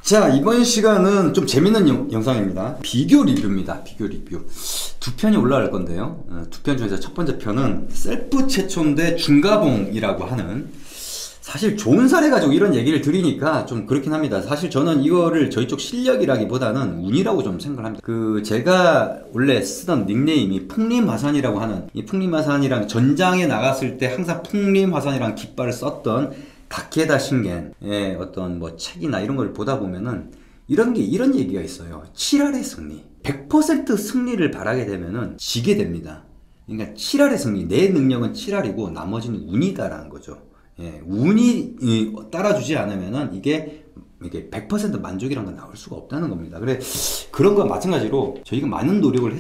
자, 이번 시간은 좀 재밌는 영상입니다. 비교 리뷰입니다. 비교 리뷰. 두 편이 올라갈 건데요. 두 편 중에서 첫 번째 편은 셀프 최초인데 중가봉이라고 하는, 사실 좋은 사례 가지고 이런 얘기를 드리니까 좀 그렇긴 합니다. 사실 저는 이거를 저희 쪽 실력이라기보다는 운이라고 좀 생각을 합니다. 제가 원래 쓰던 닉네임이 풍림화산이라고 하는, 이 풍림화산이랑 전장에 나갔을 때 항상 풍림화산이랑 깃발을 썼던 다케다 신겐의 어떤 뭐 책이나 이런 걸 보다 보면은 이런 얘기가 있어요. 7할의 승리. 100% 승리를 바라게 되면은 지게 됩니다. 그러니까 7할의 승리. 내 능력은 7할이고 나머지는 운이다라는 거죠. 예, 운이 따라주지 않으면은 이게 100% 만족이란 건 나올 수가 없다는 겁니다. 그런 거와 마찬가지로 저희가 많은 노력을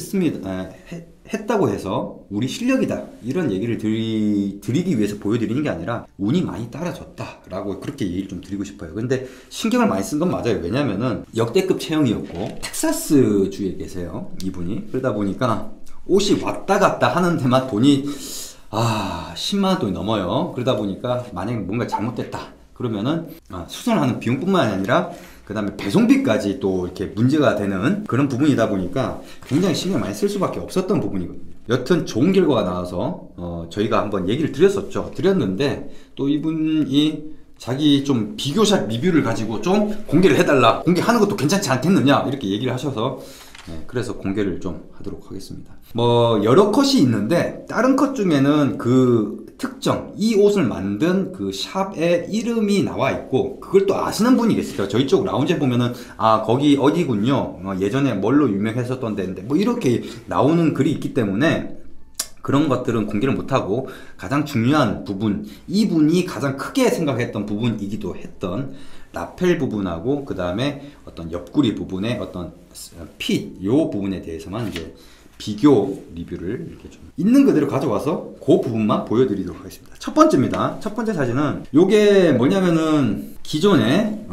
했다고 해서 우리 실력이다 이런 얘기를 드리기 위해서 보여드리는 게 아니라 운이 많이 따라줬다 라고 그렇게 얘기를 좀 드리고 싶어요. 근데 신경을 많이 쓴 건 맞아요. 왜냐면은 역대급 체형이었고 텍사스 주에 계세요, 이분이. 그러다 보니까 옷이 왔다 갔다 하는 데만 돈이 10만원 돈이 넘어요. 그러다 보니까 만약에 뭔가 잘못됐다 그러면은 수선하는 비용뿐만 아니라 그 다음에 배송비까지 또 이렇게 문제가 되는 그런 부분이다 보니까 굉장히 신경 많이 쓸 수밖에 없었던 부분이거든요. 여튼 좋은 결과가 나와서 저희가 한번 얘기를 드렸는데 또 이분이 자기 좀 비교샷 리뷰를 가지고 좀 공개를 해달라, 공개하는 것도 괜찮지 않겠느냐 이렇게 얘기를 하셔서 그래서 공개를 좀 하도록 하겠습니다. 뭐 여러 컷이 있는데 다른 컷 중에는 그 특정 이 옷을 만든 그 샵의 이름이 나와 있고, 그걸 또 아시는 분이 계세요. 저희 쪽 라운지에 보면은 거기 어디군요, 예전에 뭘로 유명했었던 데인데 뭐 이렇게 나오는 글이 있기 때문에 그런 것들은 공개를 못하고, 가장 중요한 부분, 이분이 가장 크게 생각했던 부분이기도 했던 라펠 부분하고 그 다음에 어떤 옆구리 부분의 어떤 핏, 요 부분에 대해서만 이제 비교 리뷰를 이렇게 좀 있는 그대로 가져와서 그 부분만 보여드리도록 하겠습니다. 첫 번째입니다. 첫 번째 사진은 요게 뭐냐면은 기존에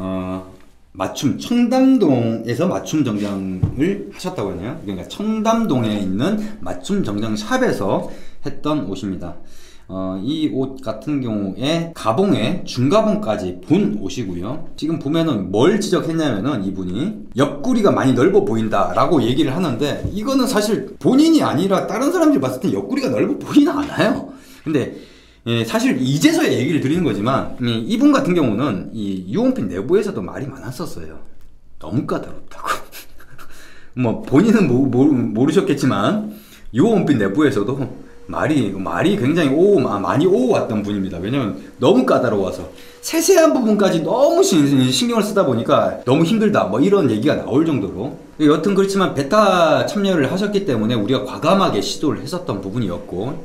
맞춤 청담동에서 맞춤 정장을 하셨다고 하네요. 그러니까 청담동에 있는 맞춤 정장 샵에서 했던 옷입니다. 이 옷 같은 경우에 가봉에 중가봉까지 본 옷이고요. 지금 보면은 뭘 지적했냐면은 이분이 옆구리가 많이 넓어 보인다 라고 얘기를 하는데, 이거는 사실 본인이 아니라 다른 사람들이 봤을 때 옆구리가 넓어 보이진 않아요. 근데 사실 이제서야 얘기를 드리는 거지만 이분 같은 경우는 이 유온핀 내부에서도 말이 많았었어요. 너무 까다롭다고. 뭐 본인은 모르셨겠지만 유온핀 내부에서도 말이 굉장히 많이 오왔던 분입니다. 왜냐면 너무 까다로워서 세세한 부분까지 너무 신경을 쓰다 보니까 너무 힘들다 뭐 이런 얘기가 나올 정도로. 여튼 그렇지만 베타 참여를 하셨기 때문에 우리가 과감하게 시도를 했었던 부분이었고,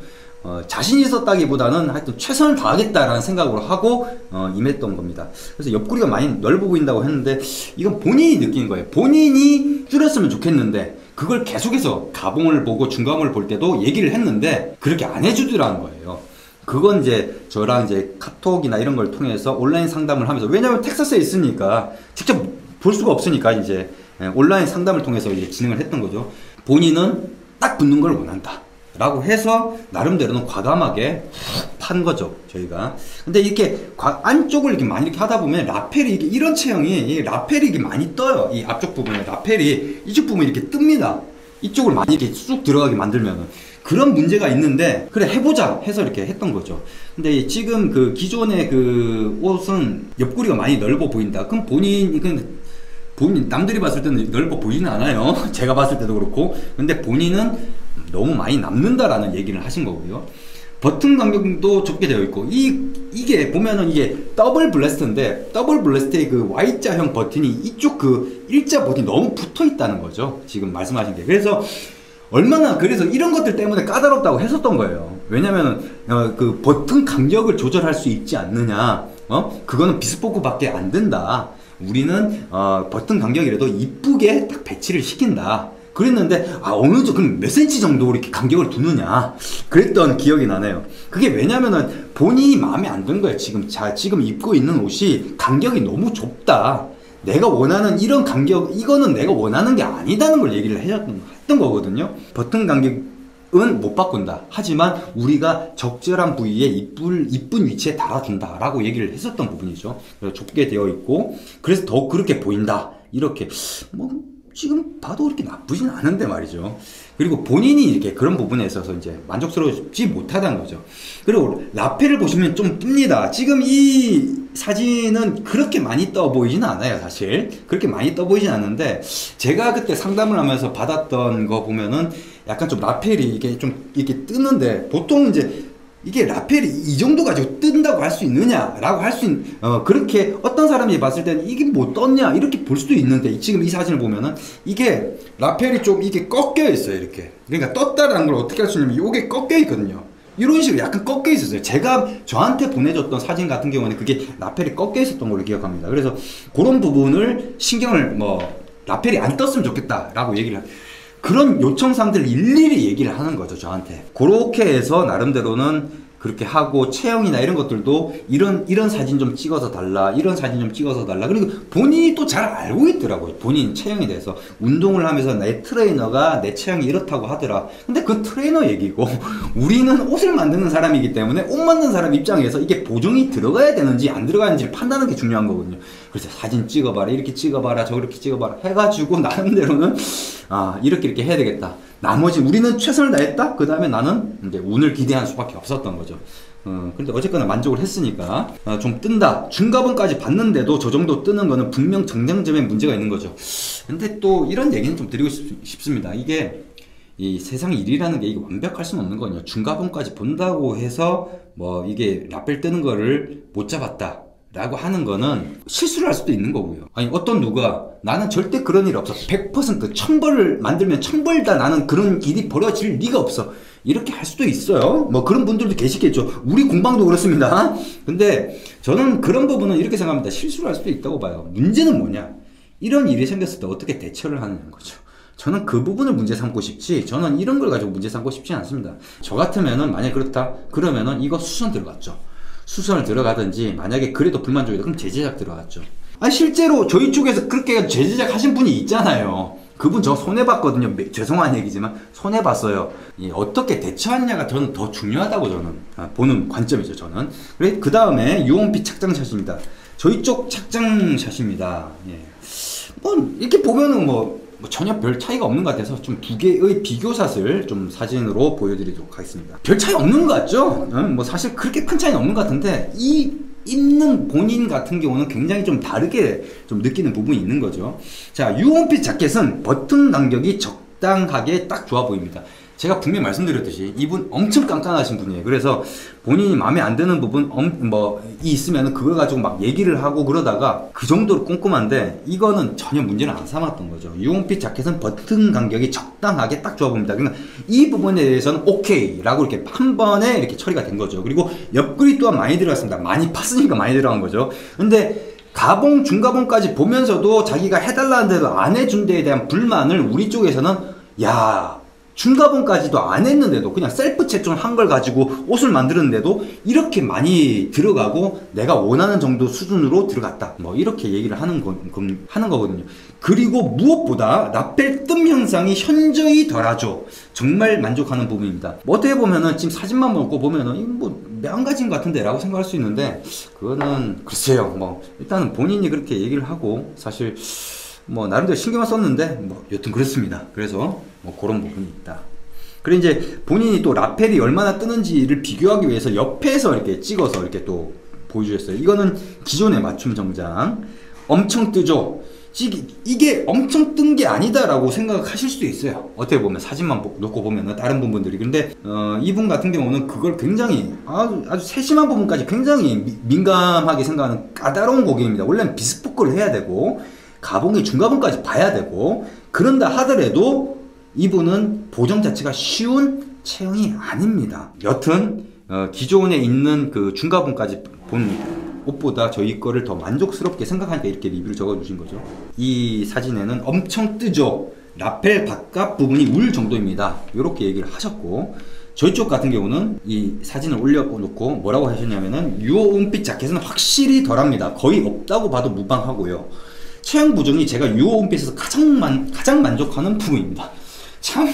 자신 있었다기보다는 하여튼 최선을 다하겠다라는 생각으로 하고 임했던 겁니다. 그래서 옆구리가 많이 넓어 보인다고 했는데 이건 본인이 느낀 거예요. 본인이 줄였으면 좋겠는데 그걸 계속해서 가봉을 보고 중가봉을 볼 때도 얘기를 했는데 그렇게 안 해주더라는 거예요. 그건 이제 저랑 이제 카톡이나 이런 걸 통해서 온라인 상담을 하면서, 왜냐면 텍사스에 있으니까 직접 볼 수가 없으니까 이제 온라인 상담을 통해서 이제 진행을 했던 거죠. 본인은 딱 붙는 걸 원한다 라고 해서 나름대로는 과감하게 판 거죠, 저희가. 근데 이렇게 안쪽을 이렇게 많이 이렇게 하다 보면 라펠이 이런 체형이 라펠이 이게 많이 떠요. 이 앞쪽 부분에 라펠이 이쪽 부분이 이렇게 뜹니다. 이쪽을 많이 이렇게 쑥 들어가게 만들면은 그런 문제가 있는데, 그래 해보자 해서 이렇게 했던 거죠. 근데 지금 그 기존의 그 옷은 옆구리가 많이 넓어 보인다. 그럼 본인 남들이 봤을 때는 넓어 보이진 않아요. 제가 봤을 때도 그렇고. 근데 본인은 너무 많이 남는다라는 얘기를 하신 거고요. 버튼 간격도 좁게 되어 있고, 이게 보면은 이게 더블 블래스트인데 더블 블래스트의 그 Y자형 버튼이 이쪽 그 일자 버튼이 너무 붙어 있다는 거죠, 지금 말씀하신 게. 그래서 이런 것들 때문에 까다롭다고 했었던 거예요. 왜냐면은 그 버튼 간격을 조절할 수 있지 않느냐, 그거는 비스포크 밖에 안 된다. 우리는 버튼 간격이라도 이쁘게 딱 배치를 시킨다 그랬는데, 그럼 몇 센치 정도 이렇게 간격을 두느냐 그랬던 기억이 나네요. 그게 왜냐면은 본인이 마음에 안 든 거예요. 지금 입고 있는 옷이 간격이 너무 좁다, 내가 원하는 이런 간격, 이거는 내가 원하는 게 아니다는 걸 얘기를 했던 거거든요. 버튼 간격 못 바꾼다. 하지만 우리가 적절한 부위에 이쁜 위치에 달아준다 라고 얘기를 했었던 부분이죠. 그래서 좁게 되어 있고 그래서 더 그렇게 보인다. 이렇게 뭐 지금 봐도 그렇게 나쁘진 않은데 말이죠. 그리고 본인이 이렇게 그런 부분에 있어서 이제 만족스러워지 못하다는 거죠. 그리고 라펠을 보시면 좀 뜹니다. 지금 이 사진은 그렇게 많이 떠 보이진 않아요, 사실. 그렇게 많이 떠 보이진 않는데, 제가 그때 상담을 하면서 받았던 거 보면은 약간 좀 라펠이 이게 좀 이렇게 뜨는데, 보통 이제 이게 라펠이 이 정도 가지고 뜬다고 할 수 있느냐라고 할 수 있는, 그렇게 어떤 사람이 봤을 때는 이게 뭐 떴냐 이렇게 볼 수도 있는데, 지금 이 사진을 보면은 이게 라펠이 좀 이게 꺾여 있어요, 이렇게. 그러니까 떴다라는 걸 어떻게 할 수 있냐면 이게 꺾여 있거든요. 이런 식으로 약간 꺾여 있었어요. 제가 저한테 보내줬던 사진 같은 경우는 그게 라펠이 꺾여 있었던 걸로 기억합니다. 그래서 그런 부분을 신경을 라펠이 안 떴으면 좋겠다라고 얘기를 그런 요청사항들을 일일이 얘기를 하는 거죠, 저한테. 그렇게 해서 나름대로는 그렇게 하고, 체형이나 이런 것들도 이런 사진 좀 찍어서 달라, 이런 사진 좀 찍어서 달라. 그리고 본인이 또 잘 알고 있더라고요. 본인 체형에 대해서. 운동을 하면서 내 트레이너가 내 체형이 이렇다고 하더라. 근데 그 트레이너 얘기고, 우리는 옷을 만드는 사람이기 때문에 옷 만드는 사람 입장에서 이게 보정이 들어가야 되는지 안 들어가는지를 판단하는 게 중요한 거거든요. 그래서 사진 찍어봐라, 이렇게 찍어봐라, 저렇게 찍어봐라 해가지고 나름대로는 이렇게 해야 되겠다. 나머지 우리는 최선을 다했다? 그 다음에 나는 이제 운을 기대할 수밖에 없었던 거죠. 근데 어쨌거나 만족을 했으니까 좀 뜬다. 중가본까지 봤는데도 저 정도 뜨는 거는 분명 정량점에 문제가 있는 거죠. 근데 또 이런 얘기는 좀 드리고 싶습니다. 이게 이 세상 일이라는 게 이게 완벽할 수는 없는 거거든요. 중가본까지 본다고 해서 뭐 이게 라펠 뜨는 거를 못 잡았다 라고 하는 거는 실수를 할 수도 있는 거고요. 아니 어떤 누가 나는 절대 그런 일 없어, 100% 1000벌을 만들면 1000벌 다 나는 그런 일이 벌어질 리가 없어, 이렇게 할 수도 있어요. 뭐 그런 분들도 계시겠죠. 우리 공방도 그렇습니다. 근데 저는 그런 부분은 이렇게 생각합니다. 실수를 할 수도 있다고 봐요. 문제는 뭐냐, 이런 일이 생겼을 때 어떻게 대처를 하는 거죠. 저는 그 부분을 문제 삼고 싶지, 저는 이런 걸 가지고 문제 삼고 싶지 않습니다. 저 같으면은 만약에 그렇다 그러면은 이거 수선 들어갔죠. 수선을 들어가든지, 만약에 그래도 불만족이다 그럼 재제작 들어갔죠. 아니 실제로 저희 쪽에서 그렇게 재제작 하신 분이 있잖아요. 그분 저 손해봤거든요. 죄송한 얘기지만 손해봤어요. 어떻게 대처하느냐가 저는 더 중요하다고 저는 보는 관점이죠, 저는. 그래, 그 다음에 유온빛 착장샷입니다. 저희 쪽 착장샷입니다. 예. 뭐 이렇게 보면은 뭐 전혀 별 차이가 없는 것 같아서 좀 두 개의 비교샷을 좀 사진으로 보여드리도록 하겠습니다. 별 차이 없는 것 같죠? 뭐 사실 그렇게 큰 차이는 없는 것 같은데, 이 입는 본인 같은 경우는 굉장히 좀 다르게 좀 느끼는 부분이 있는 거죠. 자, 유온빛 자켓은 버튼 간격이 적당하게 딱 좋아 보입니다. 제가 분명히 말씀드렸듯이 이분 엄청 깐깐하신 분이에요. 그래서 본인이 마음에 안 드는 부분 있으면 그걸 가지고 막 얘기를 하고 그러다가 그 정도로 꼼꼼한데, 이거는 전혀 문제를 안 삼았던 거죠. 유온빛 자켓은 버튼 간격이 적당하게 딱 좋아 보입니다. 그러니까 이 부분에 대해서는 오케이 라고 이렇게 한 번에 이렇게 처리가 된 거죠. 그리고 옆구리 또한 많이 들어갔습니다. 많이 팠으니까 많이 들어간 거죠. 근데 가봉, 중가봉까지 보면서도 자기가 해달라는데도 안 해준 데에 대한 불만을 우리 쪽에서는, 야, 중가봉까지도 안 했는데도 그냥 셀프 채점 한 걸 가지고 옷을 만드는데도 이렇게 많이 들어가고 내가 원하는 정도 수준으로 들어갔다, 뭐 이렇게 얘기를 하는 거거든요. 그리고 무엇보다 라펠 뜸 현상이 현저히 덜하죠. 정말 만족하는 부분입니다. 뭐 어떻게 보면은 지금 사진만 보고 보면은 이거 뭐 매한가지인 것 같은데 라고 생각할 수 있는데, 그거는 글쎄요, 뭐 일단은 본인이 그렇게 얘기를 하고 사실 뭐 나름대로 신경을 썼는데 뭐 여튼 그렇습니다. 그래서 뭐 그런 부분이 있다. 그리고 이제 본인이 또 라펠이 얼마나 뜨는지를 비교하기 위해서 옆에서 이렇게 찍어서 이렇게 또 보여주셨어요. 이거는 기존의 맞춤 정장. 엄청 뜨죠. 이게 엄청 뜬 게 아니다라고 생각하실 수도 있어요. 어떻게 보면 사진만 놓고 보면 다른 부분들이. 근데 이분 같은 경우는 그걸 굉장히 아주 세심한 부분까지 굉장히 민감하게 생각하는 까다로운 고객입니다. 원래는 비스포크를 해야 되고 가봉이 중가봉까지 봐야 되고, 그런다 하더라도 이분은 보정 자체가 쉬운 체형이 아닙니다. 여튼 기존에 있는 그 중가봉까지 본 옷보다 저희 거를 더 만족스럽게 생각하니까 이렇게 리뷰를 적어주신 거죠. 이 사진에는 엄청 뜨죠. 라펠 바깥 부분이 울 정도입니다. 이렇게 얘기를 하셨고, 저희 쪽 같은 경우는 이 사진을 올려놓고 뭐라고 하셨냐면은 유온빛 자켓은 확실히 덜합니다. 거의 없다고 봐도 무방하고요. 체형 보정이 제가 유온빛에서 가장 만족하는 부분입니다. 참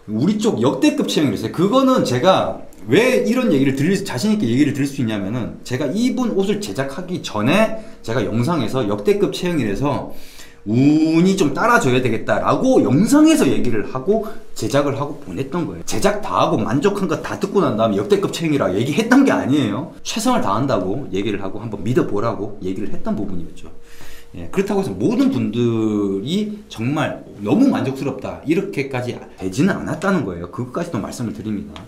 우리 쪽 역대급 채용이 있어요. 그거는 제가 왜 이런 얘기를 자신있게 얘기를 드릴 수 있냐면은, 제가 이분 옷을 제작하기 전에 제가 영상에서 역대급 채용이라서 운이 좀 따라줘야 되겠다라고 영상에서 얘기를 하고 제작을 하고 보냈던 거예요. 제작 다 하고 만족한 거 다 듣고 난 다음에 역대급 채용이라 얘기했던 게 아니에요. 최선을 다한다고 얘기를 하고 한번 믿어보라고 얘기를 했던 부분이었죠. 예, 그렇다고 해서 모든 분들이 정말 너무 만족스럽다 이렇게까지 되지는 않았다는 거예요. 그것까지도 말씀을 드립니다.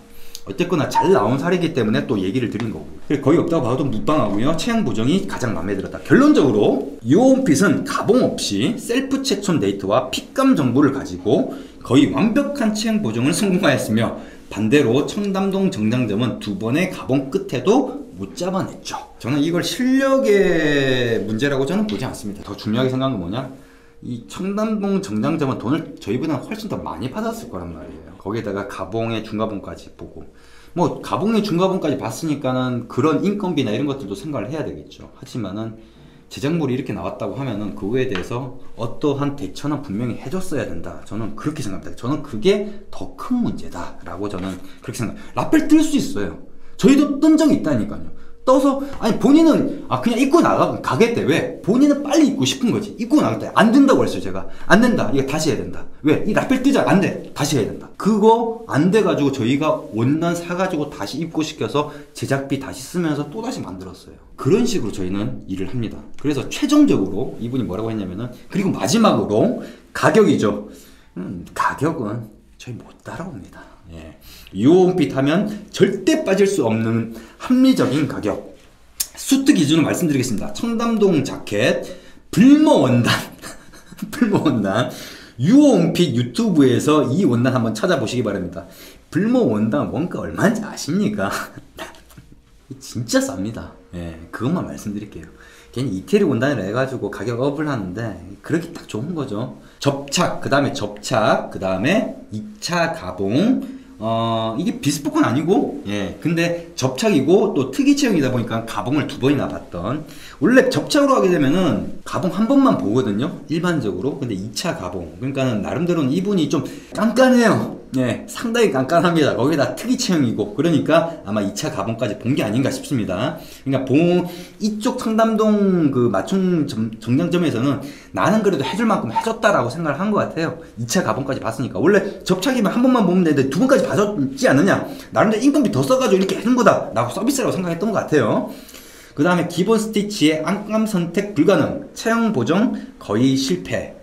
어쨌거나 잘 나온 사례이기 때문에 또 얘기를 드린 거고, 거의 없다고 봐도 무방하고요. 체형 보정이 가장 마음에 들었다. 결론적으로 요온핏은 가봉 없이 셀프 체촌 데이터와 핏감 정보를 가지고 거의 완벽한 체형 보정을 성공하였으며, 반대로 청담동 정장점은 2번의 가봉 끝에도 못 잡아냈죠. 저는 이걸 실력의 문제라고 저는 보지 않습니다. 더 중요하게 생각한 건 뭐냐, 이 청담동 정장점은 돈을 저희보다 훨씬 더 많이 받았을 거란 말이에요. 거기에다가 가봉의 중가봉까지 보고, 뭐 가봉의 중가봉까지 봤으니까는 그런 인건비나 이런 것들도 생각을 해야 되겠죠. 하지만은 제작물이 이렇게 나왔다고 하면은 그거에 대해서 어떠한 대처는 분명히 해줬어야 된다. 저는 그렇게 생각합니다. 저는 그게 더 큰 문제다라고 저는 그렇게 생각합니다. 라펠 뜰 수 있어요. 저희도 뜬 적이 있다니까요. 떠서, 아니 본인은 그냥 입고 가겠대. 왜? 본인은 빨리 입고 싶은 거지. 입고 나겠대. 안 된다고 그랬어요. 제가 안 된다, 이거 다시 해야 된다. 왜? 이 라펠 뜨자. 안 돼, 다시 해야 된다. 그거 안 돼가지고 저희가 원단 사가지고 다시 입고 시켜서 제작비 다시 쓰면서 또 다시 만들었어요. 그런 식으로 저희는 일을 합니다. 그래서 최종적으로 이분이 뭐라고 했냐면은, 그리고 마지막으로 가격이죠. 가격은 저희 못 따라옵니다. 예. 요온핏 하면 절대 빠질 수 없는 합리적인 가격. 수트 기준으로 말씀드리겠습니다. 청담동 자켓 불모 원단 불모 원단 요온핏 유튜브에서 이 원단 한번 찾아보시기 바랍니다. 불모 원단 원가 얼마인지 아십니까? 진짜 쌉니다. 예, 그것만 말씀드릴게요. 괜히 이태리 원단이라 해가지고 가격 업을 하는데 그렇게 딱 좋은 거죠. 접착, 그 다음에 접착, 그 다음에 2차 가봉. 이게 비스포크는 아니고, 예, 근데 접착이고 또 특이 체형이다 보니까 가봉을 2번이나 봤던. 원래 접착으로 하게 되면은 가봉 한 번만 보거든요, 일반적으로. 근데 2차 가봉, 그러니까는 나름대로는 이분이 좀 깐깐해요. 예, 상당히 깐깐합니다. 거기다 특이 체형이고, 그러니까 아마 2차 가봉까지 본 게 아닌가 싶습니다. 그러니까 이쪽 청담동 그 맞춤 정장점에서는 나는 그래도 해줄 만큼 해줬다라고 생각을 한 것 같아요. 2차 가봉까지 봤으니까. 원래 접착이면 한 번만 보면 되는데 2번까지 봐줬지 않느냐, 나름대로 인건비 더 써가지고 이렇게 해준 거다 라고 서비스라고 생각했던 것 같아요. 그 다음에 기본 스티치에 안감 선택 불가능, 체형 보정 거의 실패.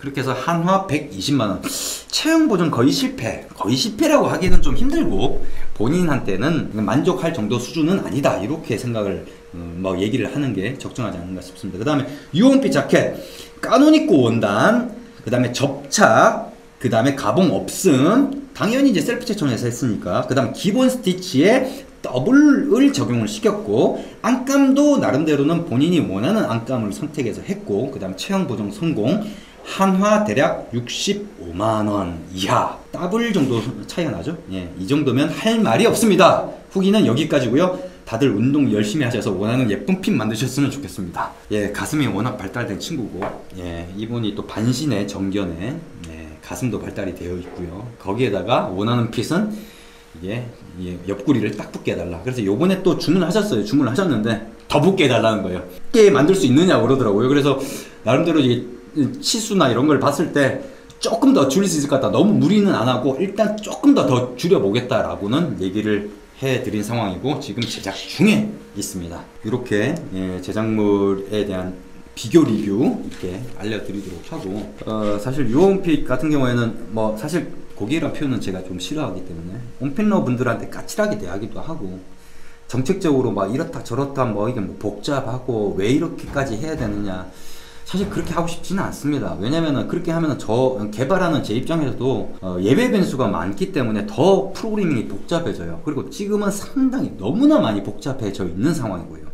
그렇게 해서 한화 120만원. 체형 보정 거의 실패. 거의 실패라고 하기는 좀 힘들고, 본인한테는 만족할 정도 수준은 아니다, 이렇게 생각을 뭐 얘기를 하는 게 적정하지 않은가 싶습니다. 그 다음에 유온핏 자켓 까노니꼬 원단, 그 다음에 접착, 그 다음에 가봉 없음. 당연히 이제 셀프 체촌에서 했으니까. 그 다음 기본 스티치에 더블을 적용을 시켰고, 안감도 나름대로는 본인이 원하는 안감을 선택해서 했고, 그 다음 체형 보정 성공. 한화 대략 65만원 이하. 더블 정도 차이가 나죠. 예, 이 정도면 할 말이 없습니다. 후기는 여기까지고요. 다들 운동 열심히 하셔서 원하는 예쁜 핏 만드셨으면 좋겠습니다. 예, 가슴이 워낙 발달된 친구고, 예, 이분이 또 반신에 정견에, 예, 가슴도 발달이 되어 있고요. 거기에다가 원하는 핏은 이게 옆구리를 딱 붙게 해달라. 그래서 요번에 또 주문을 하셨어요. 주문을 하셨는데 더 붙게 해달라는 거예요. 붙게 만들 수 있느냐고 그러더라고요. 그래서 나름대로 이제 치수나 이런 걸 봤을 때 조금 더 줄일 수 있을 것 같다. 너무 무리는 안 하고 일단 조금 더 줄여보겠다라고는 얘기를 해드린 상황이고, 지금 제작 중에 있습니다. 이렇게, 예, 제작물에 대한 비교 리뷰 이렇게 알려드리도록 하고, 사실 요온핏 같은 경우에는 뭐 사실 고기란 표현은 제가 좀 싫어하기 때문에 온필러 분들한테 까칠하게 대하기도 하고, 정책적으로 막 이렇다 저렇다 뭐 이게 뭐 복잡하고 왜 이렇게까지 해야 되느냐, 사실 그렇게 하고 싶지는 않습니다. 왜냐면은 그렇게 하면은 저 개발하는 제 입장에서도 예외 변수가 많기 때문에 더 프로그래밍이 복잡해져요. 그리고 지금은 상당히 너무나 많이 복잡해져 있는 상황이고요.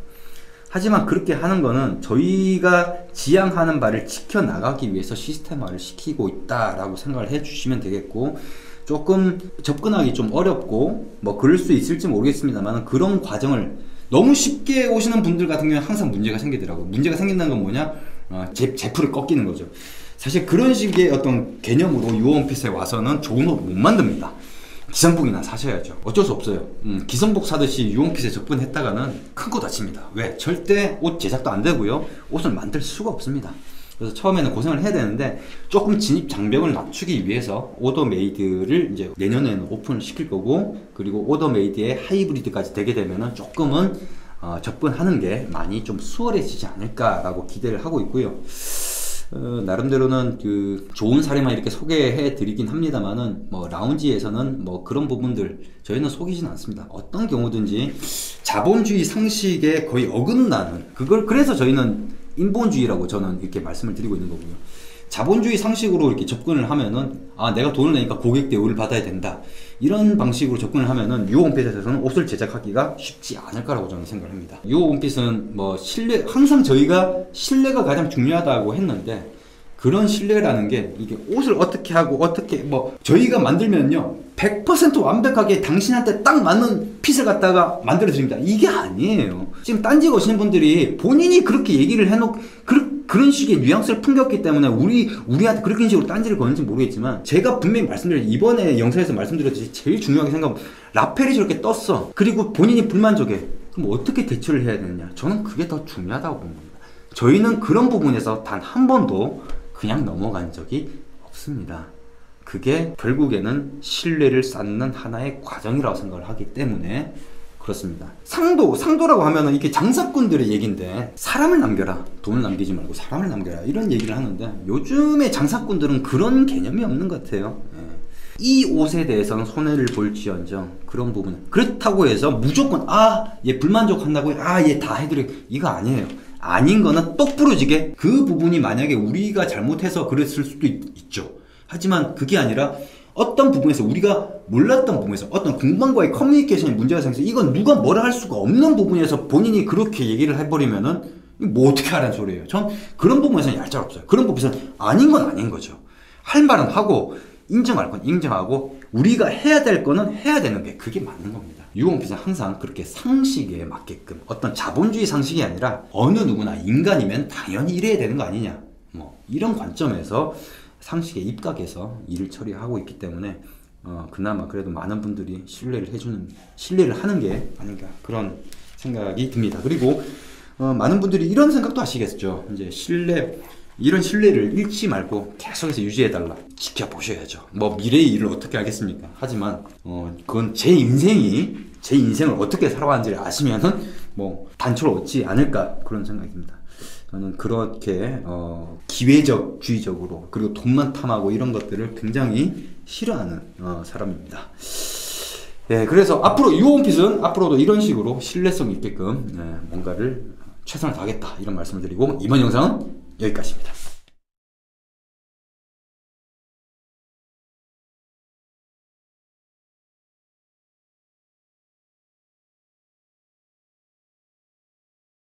하지만 그렇게 하는 거는 저희가 지향하는 바를 지켜나가기 위해서 시스템화를 시키고 있다라고 생각을 해주시면 되겠고, 조금 접근하기 좀 어렵고 뭐 그럴 수 있을지 모르겠습니다만, 그런 과정을 너무 쉽게 오시는 분들 같은 경우는 항상 문제가 생기더라고요. 문제가 생긴다는 건 뭐냐? 제프를 꺾이는 거죠. 사실 그런 식의 어떤 개념으로 유어원핏에 와서는 좋은 옷 못 만듭니다. 기성복이나 사셔야죠. 어쩔 수 없어요. 기성복 사듯이 유어원핏에 접근했다가는 큰 거 다칩니다. 왜? 절대 옷 제작도 안 되고요. 옷을 만들 수가 없습니다. 그래서 처음에는 고생을 해야 되는데 조금 진입 장벽을 낮추기 위해서 오더메이드를 이제 내년에는 오픈을 시킬 거고, 그리고 오더메이드의 하이브리드까지 되게 되면은 조금은 접근하는 게 많이 좀 수월해지지 않을까라고 기대를 하고 있고요. 나름대로는 그 좋은 사례만 이렇게 소개해 드리긴 합니다만은, 뭐 라운지에서는 뭐 그런 부분들 저희는 속이진 않습니다. 어떤 경우든지 자본주의 상식에 거의 어긋나는 그걸, 그래서 저희는 인본주의라고 저는 이렇게 말씀을 드리고 있는 거고요. 자본주의 상식으로 이렇게 접근을 하면은, 아, 내가 돈을 내니까 고객 대우를 받아야 된다, 이런 방식으로 접근을 하면은 유어원핏에서는 옷을 제작하기가 쉽지 않을 거라고 저는 생각을 합니다. 유어원핏은 뭐 항상 저희가 신뢰가 가장 중요하다고 했는데, 그런 신뢰라는 게 이게 옷을 어떻게 하고 어떻게 뭐 저희가 만들면요 100% 완벽하게 당신한테 딱 맞는 핏을 갖다가 만들어 드립니다, 이게 아니에요. 지금 딴지 오시는 분들이 본인이 그렇게 얘기를 해놓고 그런 식의 뉘앙스를 풍겼기 때문에 우리한테 그런 식으로 딴지를 거는지 모르겠지만, 제가 분명히 말씀드렸죠. 이번에 영상에서 말씀드렸듯이 제일 중요하게 생각하면 라펠이 저렇게 떴어. 그리고 본인이 불만족해. 그럼 어떻게 대처를 해야 되느냐. 저는 그게 더 중요하다고 봅니다. 저희는 그런 부분에서 단 한 번도 그냥 넘어간 적이 없습니다. 그게 결국에는 신뢰를 쌓는 하나의 과정이라고 생각을 하기 때문에 그렇습니다. 상도라고 하면은 이게 장사꾼들의 얘기인데, 사람을 남겨라, 돈을 남기지 말고 사람을 남겨라, 이런 얘기를 하는데, 요즘에 장사꾼들은 그런 개념이 없는 것 같아요. 이 옷에 대해서는 손해를 볼지언정 그런 부분, 그렇다고 해서 무조건 얘 불만족한다고 얘 다 해드려, 이거 아니에요. 아닌 거는 똑부러지게 그 부분이 만약에 우리가 잘못해서 그랬을 수도 있죠. 하지만 그게 아니라 어떤 부분에서 우리가 몰랐던 부분에서 어떤 공방과의 커뮤니케이션에 문제가 생겨서, 이건 누가 뭐라 할 수가 없는 부분에서 본인이 그렇게 얘기를 해버리면은 뭐 어떻게 하라는 소리예요. 전 그런 부분에서는 얄짤없어요. 그런 부분에서는 아닌 건 아닌 거죠. 할 말은 하고 인정할 건 인정하고 우리가 해야 될 거는 해야 되는 게 그게 맞는 겁니다. 유어원핏은 항상 그렇게 상식에 맞게끔, 어떤 자본주의 상식이 아니라 어느 누구나 인간이면 당연히 이래야 되는 거 아니냐, 뭐 이런 관점에서 상식에 입각해서 일을 처리하고 있기 때문에 그나마 그래도 많은 분들이 신뢰를 하는 게 아닌가, 그런 생각이 듭니다. 그리고 많은 분들이 이런 생각도 하시겠죠. 이제 이런 신뢰를 잃지 말고 계속해서 유지해달라, 지켜보셔야죠. 뭐 미래의 일을 어떻게 알겠습니까? 하지만 그건 제 인생을 어떻게 살아왔는지를 아시면은 뭐 단초를 얻지 않을까, 그런 생각입니다. 저는 그렇게 기회주의적으로, 그리고 돈만 탐하고 이런 것들을 굉장히 싫어하는 사람입니다. 네, 그래서 앞으로 유어원핏은 앞으로도 이런 식으로 신뢰성 있게끔 뭔가를 최선을 다하겠다, 이런 말씀을 드리고, 이번 영상은 여기까지입니다.